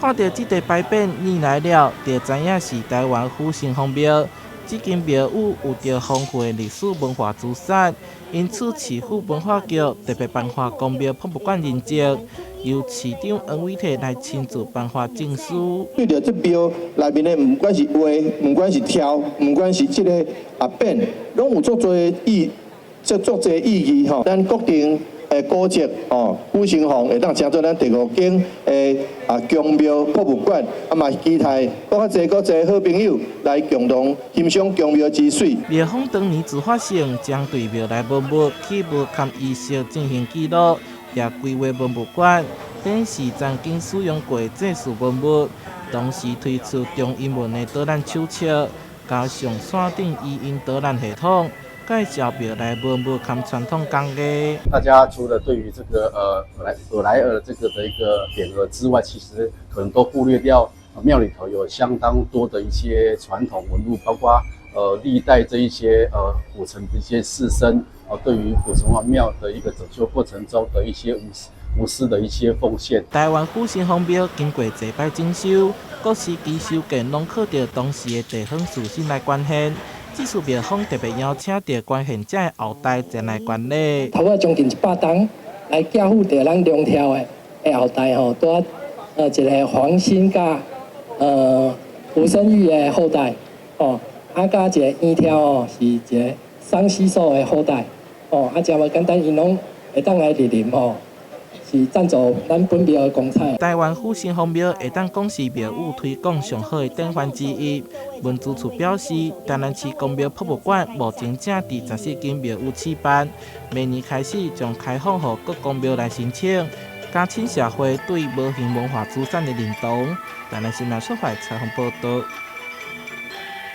看到这个牌匾念来了，就知影是台湾府城隍庙。这间庙宇有着丰富的历史文化资产，因此市府文化局特别颁发公庙博物馆认证，由市长黄伟体来亲自颁发证书。对着这庙内面的，不管是画，不管是跳，不管是这个匾，拢有足多意义吼。咱国定古迹府城隍会当成做咱第5间宫庙博物馆，嘛期待更加侪好朋友来共同欣赏宫庙之水。庙方当年自发性将对庙内文物器物及仪式进行记录，也规划文物馆，显示曾经使用过这数文物。同时推出中英文的导览手册，加上线顶语音导览系统。介绍庙内文物及传统工艺。大家除了对于这个尔来尔这个的一个匾额之外，其实可能都忽略掉庙里头有相当多的一些传统文物，包括历代这一些府城的一些士绅对于府城隍庙的一个整修过程中的一些无私的一些奉献。台湾府城隍庙经过祭拜整修，各时期修建拢靠着当时的地方士绅来捐献。这次庙方特别邀请到捐献者的后代前来捐礼。头尾将近100担来寄付到咱龙跳的后代吼，多一个黄兴甲吴生玉的后代加一个燕跳是一个桑西寿的后代真无简单，因拢会当来莅临是赞助咱本庙的公菜。台湾府城隍庙会当讲是庙宇推广上好的典范之一。文资处表示，台南市公庙博物馆目前正伫14间庙宇试办，明年开始将开放予各公庙来申请，加深社会对无形文化资产的认同。台南新闻社会采访报道。